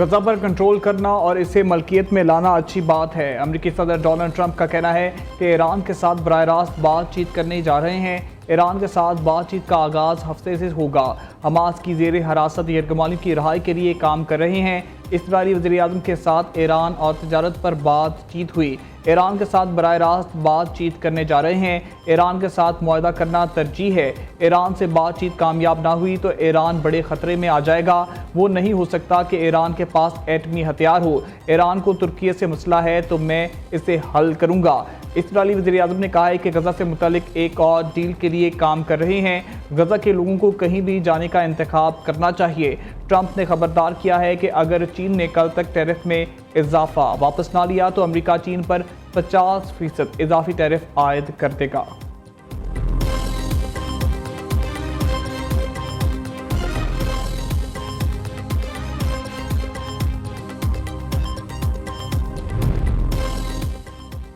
गजा पर कंट्रोल करना और इसे मलकियत में लाना अच्छी बात है। अमेरिकी सदर डोनाल्ड ट्रंप का कहना है कि ईरान के साथ बराह रास्त बातचीत करने जा रहे हैं। ईरान के साथ बातचीत का आगाज़ हफ्ते से होगा। हमास की ज़ेर हिरासत यरगमाली की रिहाई के लिए काम कर रहे हैं। इस्राईली वज़ीर-ए-आज़म के साथ ईरान और तजारत पर बातचीत हुई। ईरान के साथ बराह रास्त बातचीत करने जा रहे हैं। ईरान के साथ मुआहदा करना तरजीह है। ईरान से बातचीत कामयाब ना हुई तो ईरान बड़े ख़तरे में आ जाएगा। वो नहीं हो सकता कि ईरान के पास एटमी हथियार हो। ईरान को तुर्की से मसला है तो मैं इसे हल करूँगा। इस्राईली वज़ीर-ए-आज़म ने कहा है कि गजा से मुतालिक एक और डील के लिए काम कर रहे हैं। गजा के लोगों को कहीं भी जाने का इंतखाब करना चाहिए। ट्रंप ने खबरदार किया है कि अगर चीन ने कल तक टैरिफ में इजाफा वापस ना लिया तो अमेरिका चीन पर 50% इजाफी टैरिफ आयद कर देगा।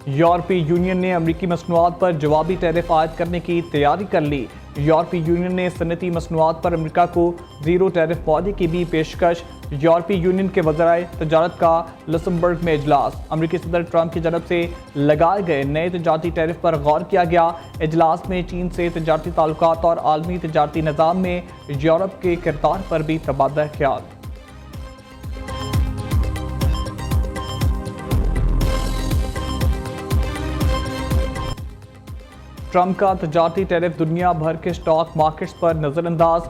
यूरोपीय यूनियन ने अमेरिकी मसनूआत पर जवाबी टैरिफ आयद करने की तैयारी कर ली। यूरोपीय यूनियन ने सनती मसनूआत पर अमेरिका को ज़ीरो टैरिफ माहदे की भी पेशकश। यूरोपीय यूनियन के वज़राए तजारत का लक्समबर्ग में इजलास। अमेरिकी सदर ट्रंप की जानब से लगाए गए नए तजारती टैरिफ पर गौर किया गया। इजलास में चीन से तजारती ताल्लुकात और आलमी तजारती निज़ाम में यूरोप के किरदार पर भी तबादला ख्याल। ट्रंप का तजारती टैरिफ दुनिया भर के स्टॉक मार्केट्स पर नज़रअंदाज।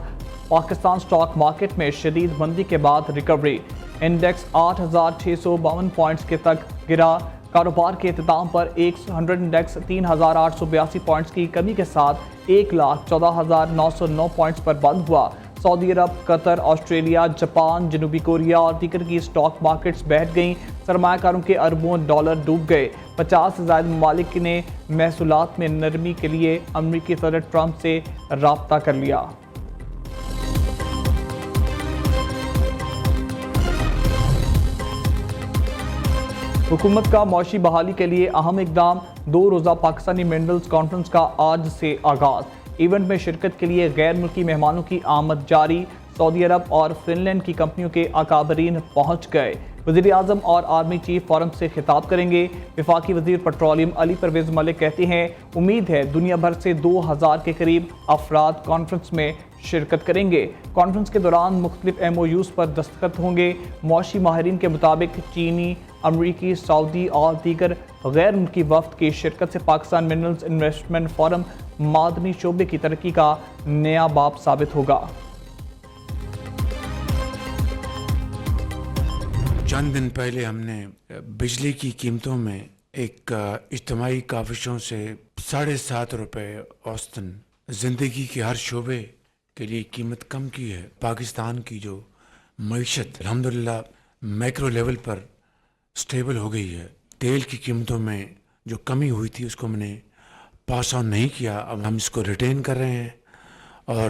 पाकिस्तान स्टॉक मार्केट में शदीद मंदी के बाद रिकवरी। इंडेक्स 8,652 पॉइंट्स के तक गिरा। कारोबार के इख्तिताम पर 100 इंडेक्स 3,882 पॉइंट्स की कमी के साथ 1,14,909 पॉइंट्स पर बंद हुआ। सऊदी अरब, कतर, ऑस्ट्रेलिया, जापान, जनूबी कोरिया और दीगर की स्टॉक मार्केट्स बैठ गईं। सरमायाकारों के अरबों डॉलर डूब गए। 50 से ज़ायद ममालिक ने महसूलात में नरमी के लिए अमेरिकी सदर ट्रंप से राब्ता कर लिया। हुकूमत का मौशी बहाली के लिए अहम इकदाम। 2 रोज़ा पाकिस्तानी मिनरल्स कॉन्फ्रेंस का आज से आगाज़। इवेंट में शिरकत के लिए गैर मुल्की मेहमानों की आमद जारी। सऊदी अरब और फिनलैंड की कंपनियों के अकाबरीन पहुँच गए। वज़ीर-ए-आज़म और आर्मी चीफ फोरम से खिताब करेंगे। वफाकी वज़ीर पेट्रोलियम अली परवेज़ मलिक कहते हैं उम्मीद है दुनिया भर से 2000 के करीब अफराद कॉन्फ्रेंस में शिरकत करेंगे। कॉन्फ्रेंस के दौरान मुख्तलिफ MOUs पर दस्तखत होंगे। मौशी माहिरीन के मुताबिक चीनी, अमरीकी, सऊदी और दीगर गैर मुल्की वफ़द की शिरकत से पाकिस्तान मिनरल्स इन्वेस्टमेंट फोरम मादनी शोबे की तरक्की का नया बाब साबित होगा। चंद दिन पहले हमने बिजली की कीमतों में एक इज्तिमाई काविशों से 7.5 रुपये औसतन ज़िंदगी के हर शोबे के लिए कीमत कम की है। पाकिस्तान की जो मईशत अल्हम्दुलिल्लाह मैक्रो लेवल पर स्टेबल हो गई है। तेल की कीमतों में जो कमी हुई थी उसको मैंने पास ऑन नहीं किया। अब हम इसको रिटेन कर रहे हैं और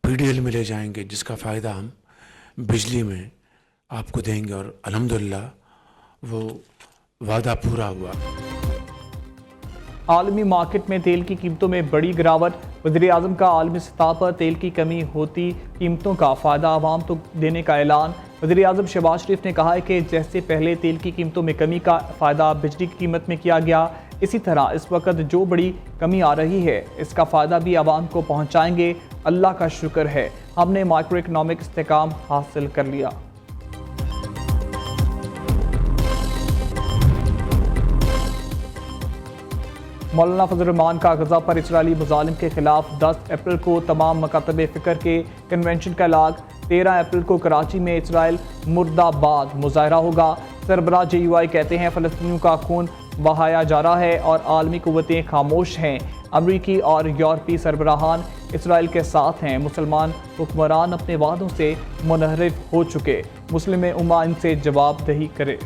PDL में ले जाएंगे जिसका फ़ायदा हम बिजली में आपको देंगे और अल्हम्दुलिल्लाह वो वादा पूरा हुआ। आलमी मार्केट में तेल की कीमतों में बड़ी गिरावट। वज़ीर-ए-आज़म का आलमी सतह पर तेल की कमी होती कीमतों का फ़ायदा आवाम को देने का ऐलान। वज़ीर-ए-आज़म शहबाज शरीफ ने कहा है कि जैसे पहले तेल की कीमतों में कमी का फ़ायदा बिजली की कीमत में किया गया, इसी तरह इस वक्त जो बड़ी कमी आ रही है इसका फ़ायदा भी आवाम को पहुँचाएँगे। अल्लाह का शुक्र है हमने माइक्रो इकनॉमिक इस्तेकाम हासिल कर लिया। मौलाना फजल रहमान का गजा पर इजरायली मुजालिम के खिलाफ 10 अप्रैल को तमाम मकातबे फ़िक्र के कन्वेंशन का ऐलान। 13 अप्रैल को कराची में इसराइल मुर्दाबाद मुजाहरा होगा। सरबराह JUI कहते हैं फ़लस्तीनियों का खून बहाया जा रहा है और आलमी कुव्वतें खामोश हैं। अमरीकी और यूरोपीय सरबराहान इसराइल के साथ हैं। मुसलमान हुक्मरान अपने वादों से मुनहरिफ हो चुके। मुस्लिम उम्मा इनसे जवाबदेही करे।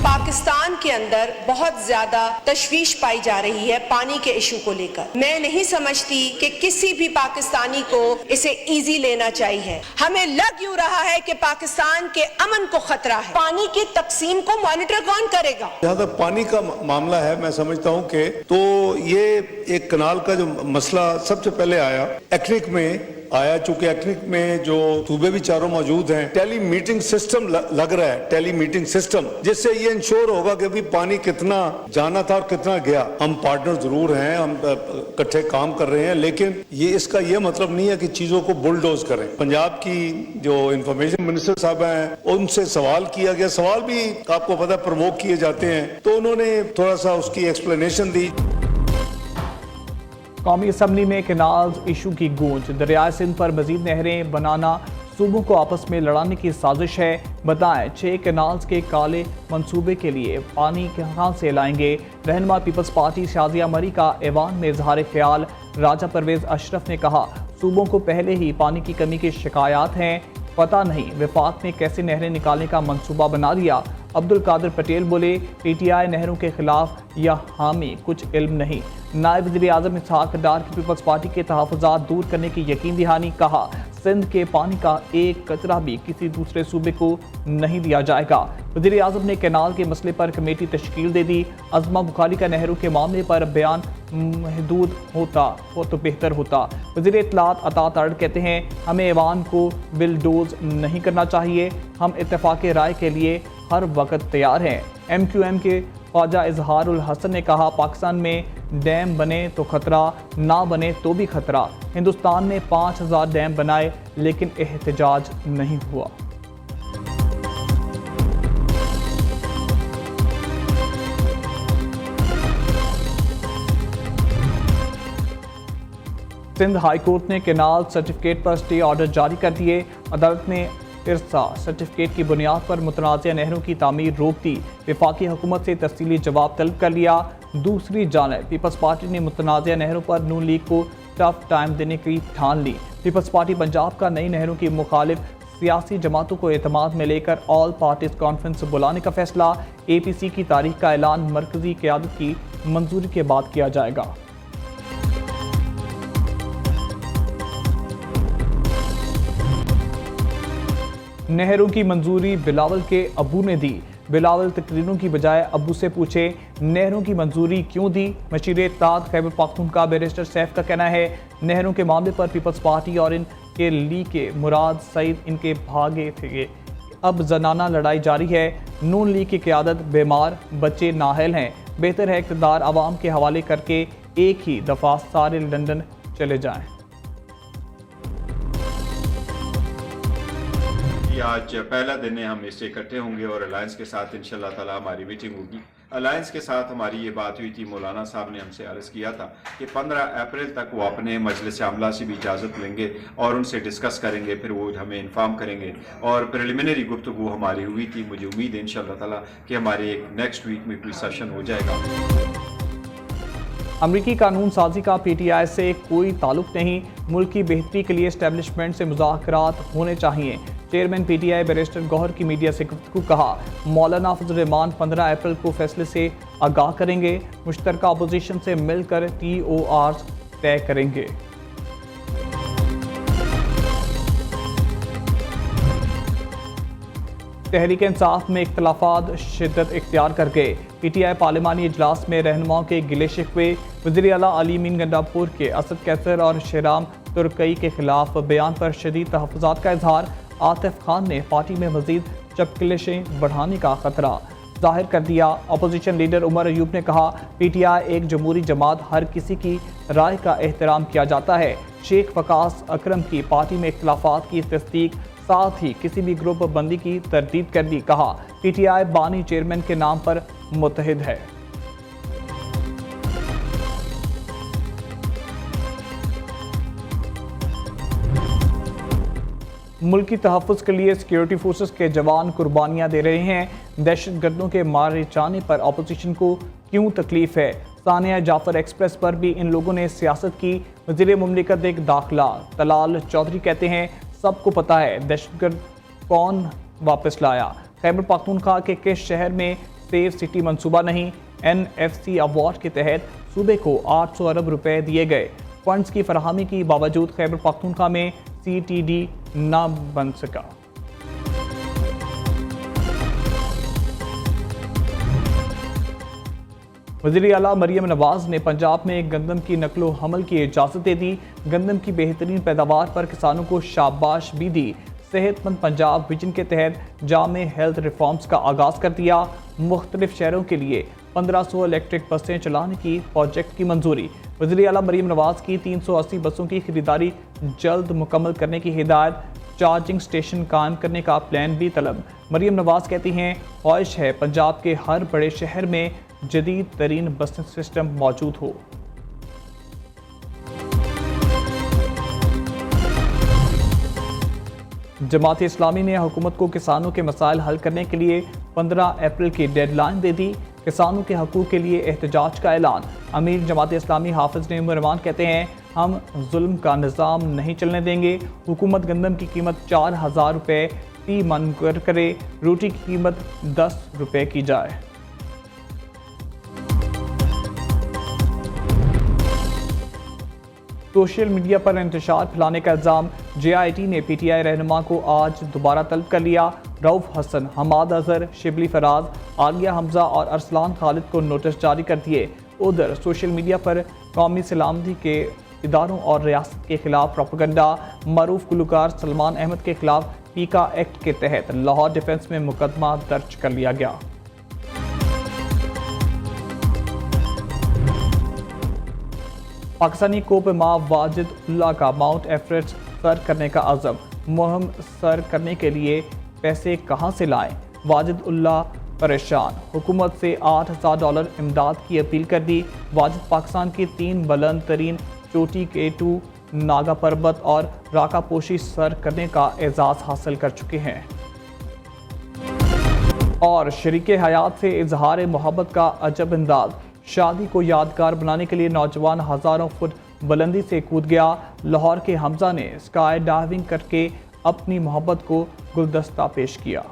पाकिस्तान के अंदर बहुत ज्यादा तशवीश पाई जा रही है पानी के इशू को लेकर। मैं नहीं समझती कि किसी भी पाकिस्तानी को इसे इजी लेना चाहिए। हमें लग यूं रहा है कि पाकिस्तान के अमन को खतरा है। पानी की तकसीम को मॉनिटर कौन करेगा? जहाँ तक पानी का मामला है, मैं समझता हूँ कि तो ये एक कनाल का जो मसला सबसे पहले आया, एक्रिक में आया, चूंकि एक्टिक में जो सूबे भी चारों मौजूद हैं, टेली मीटिंग सिस्टम लग रहा है, टेली मीटिंग सिस्टम, जिससे ये इंश्योर होगा कि भी पानी कितना जाना था और कितना गया। हम पार्टनर जरूर हैं, हम इकट्ठे काम कर रहे हैं, लेकिन ये इसका ये मतलब नहीं है कि चीजों को बुलडोज करें। पंजाब की जो इंफॉर्मेशन मिनिस्टर साहब हैं, उनसे सवाल किया गया, सवाल भी आपको पता है प्रवोक किए जाते हैं, तो उन्होंने थोड़ा सा उसकी एक्सप्लेनेशन दी। कौमी असम्बली में कैनाल्स इशू की गूंज, दरियाए सिंध पर मजीद नहरें बनाना सूबों को आपस में लड़ाने की साजिश है। बताएं 6 कैनाल्स के काले मंसूबे के लिए पानी कहां से लाएंगे। रहनुमा पीपल्स पार्टी शाजिया मरी का ऐवान में इजहार ख्याल। राजा परवेज अशरफ ने कहा सूबों को पहले ही पानी की कमी की शिकायत हैं, पता नहीं वफाक ने कैसे नहरें निकालने का मंसूबा बना लिया। अब्दुल कादिर पटेल बोले PTI नहरों के खिलाफ या हामी कुछ इल्म नहीं। नायब वज़ीर आज़म इसहाक डार की पीपल्स पार्टी के तहफ़्फ़ुज़ात दूर करने की यकीन दहानी। कहा सिंध के पानी का एक कतरा भी किसी दूसरे सूबे को नहीं दिया जाएगा। वज़ीर आज़म ने कैनाल के मसले पर कमेटी तश्कील दे दी। अज़मा बुखारी का नहरों के मामले पर बयान महदूद होता हो तो बेहतर होता। वज़ीर इत्तलात अता तर्ड कहते हैं हमें ऐवान को बिलडोज नहीं करना चाहिए, हम इत्तेफाक राय के लिए हर वक्त तैयार हैं। MQM के ख्वाजा इजहारुल हसन ने कहा पाकिस्तान में डैम बने तो खतरा, ना बने तो भी खतरा। हिंदुस्तान ने 5000 डैम बनाए लेकिन एहतजाज नहीं हुआ। सिंध हाई कोर्ट ने कैनाल सर्टिफिकेट पर स्टे ऑर्डर जारी कर दिए। अदालत ने इरसा सर्टिफिकेट की बुनियाद पर मुतनाज़िया नहरों की तामीर रोक दी। वफाकी हुकूमत से तफसीली जवाब तलब कर लिया। दूसरी जानिब पीपल्स पार्टी ने मुतनाज़िया नहरों पर नून लीग को टफ टाइम देने की ठान ली। पीपल्स पार्टी पंजाब का नई नहरों की मुखालिफ सियासी जमातों को एतमाद में लेकर ऑल पार्टीज कॉन्फ्रेंस बुलाने का फैसला। APC की तारीख का ऐलान मरकजी क़यादत की मंजूरी के बाद किया जाएगा। नहरों की मंजूरी बिलावल के अबू ने दी। बिलावल तकरीरों की बजाय अबू से पूछे नहरों की मंजूरी क्यों दी। मशीर इत्तेहाद खैबर पख्तूनख्वा बैरिस्टर सैफ का कहना है नहरों के मामले पर पीपल्स पार्टी और इनके ली के मुराद सईद इनके भागे थे। अब जनाना लड़ाई जारी है। नून लीग की क़यादत बीमार, बच्चे नाहल हैं। बेहतर है इक़्तिदार आवाम के हवाले करके एक ही दफ़ा सारे लंदन चले जाएँ। आज पहला दिन है, हम इससे इकट्ठे होंगे और अलायंस के साथ इंशाल्लाह ताला हमारी मीटिंग होगी। अलायंस के साथ हमारी ये बात हुई थी, मौलाना साहब ने हमसे अर्ज़ किया था कि 15 अप्रैल तक वो अपने मजलिस आमला से भी इजाज़त लेंगे और उनसे डिस्कस करेंगे, फिर वो हमें इन्फॉर्म करेंगे। और प्रिलिमिनरी गुफ्तगू हमारी हुई थी, मुझे उम्मीद है इंशाल्लाह ताला कि हमारे एक नेक्स्ट वीक में कोई सेशन हो जाएगा। अमरीकी कानून साजी का PTI से कोई ताल्लुक नहीं। मुल्क की बेहतरी के लिए एस्टेब्लिशमेंट से मुज़ाकरात होने चाहिए। चेयरमैन PTI बैरिस्टर गौहर की मीडिया से गुफ्तगू। कहा मौलाना फजल रहमान 15 अप्रैल को फैसले से आगाह करेंगे। मुश्तरका अपोजिशन से मिलकर TORs तय करेंगे। तहरीक इंसाफ में इख्तलाफात शिद्दत इख्तियार कर गए। PTI पार्लिमानी इजलास में रहनुमाओं के गिले शिकवे। वज़ीर आला अली मीन गंडापुर के असद कैसर और शेराम तुर्कई के खिलाफ बयान पर शदीद तहफ़्फ़ुज़ात का इजहार। आतिफ खान ने पार्टी में मज़ीद चपकलिशें बढ़ाने का खतरा जाहिर कर दिया। अपोजिशन लीडर उमर अयूब ने कहा PTI एक जमहूरी जमात, हर किसी की राय का एहतराम किया जाता है। शेख वकास अकरम की पार्टी में इख्तलाफात की तस्दीक, साथ ही किसी भी ग्रुप बंदी की तरदीद कर दी। कहा PTI बानी चेयरमैन के नाम पर मुत्तहिद है। मुल्क की तहफ़्फ़ुज़ के लिए सिक्योरिटी फोर्सेस के जवान कुर्बानियाँ दे रहे हैं। दहशतगर्दों के मारे जाने पर अपोजिशन को क्यों तकलीफ़ है। सानिया जाफर एक्सप्रेस पर भी इन लोगों ने सियासत की। वज़ीर मुमलिकत एक दाखिला तलाल चौधरी कहते हैं सबको पता है दहशतगर्द कौन वापस लाया। खैबर पख्तूनख्वा के किस शहर में सेफ सिटी मंसूबा नहीं। NFC अवार्ड के तहत सूबे को 800 अरब रुपए दिए गए। फंड्स की फराहमी के बावजूद खैबर पख्तूनख्वा में CTD न बन सका। वज़ीर आला मरियम नवाज ने पंजाब में गंदम की नकलो हमल की इजाज़त दे दी। गंदम की बेहतरीन पैदावार पर किसानों को शाबाश भी दी। सेहतमंद पंजाब विजन के तहत जामे हेल्थ रिफॉर्म्स का आगाज़ कर दिया। मुख्तलिफ शहरों के लिए 1500 इलेक्ट्रिक बसें चलाने की प्रोजेक्ट की मंजूरी। वज़ीर आला मरियम नवाज की 380 बसों की खरीदारी जल्द मुकम्मल करने की हिदायत। चार्जिंग स्टेशन कायम करने का प्लान भी तलब। मरियम नवाज कहती हैं, ख्वाहिश है पंजाब के हर बड़े शहर में जदीद तरीन बस सिस्टम मौजूद हो। जमात इस्लामी ने हुकूमत को किसानों के मसाइल हल करने के लिए 15 अप्रैल की डेडलाइन दे दी। किसानों के हकूक़ के लिए एहतजाज का ऐलान। अमीर जमात इस्लामी हाफिज नईम रहमान कहते हैं, हम जुल्म का निज़ाम नहीं चलने देंगे। हुकूमत गंदम की कीमत 4000 रुपये फी मन मुकर्रर करे। रोटी की कीमत 10 रुपये की जाए। सोशल मीडिया पर इंतशार फैलाने का इल्ज़ाम। JIT ने PTI रहनुमा को आज दोबारा तलब कर लिया। रऊफ हसन, हमाद अजहर, शिबली फराज, आलिया हमजा और अरसलान खालिद को नोटिस जारी कर दिए। उधर सोशल मीडिया पर कौमी सलामती के इदारों और रियासत के खिलाफ प्रोपेगेंडा। मरूफ गुलकार सलमान अहमद के खिलाफ पीका एक्ट के तहत लाहौर डिफेंस में मुकदमा दर्ज कर लिया गया। पाकिस्तानी कोप मां वाजिद उल्लाह का माउंट एवरेस्ट सर करने का अज़म। मुहिम सर करने के लिए पैसे कहां से लाएं? वाजिद उल्लाह परेशान। हुकूमत से $8000 इमदाद की अपील कर दी। वाजिद पाकिस्तान की 3 बुलंद तरीन चोटी K2 नागा पर्वत और राका पोशी सर करने का एजाज़ हासिल कर चुके हैं। और शरीके हयात से इजहार मोहब्बत का अजब अंदाज। शादी को यादगार बनाने के लिए नौजवान हज़ारों फुट बुलंदी से कूद गया। लाहौर के हमजा ने स्काई डाइविंग करके अपनी मोहब्बत को गुलदस्ता पेश किया।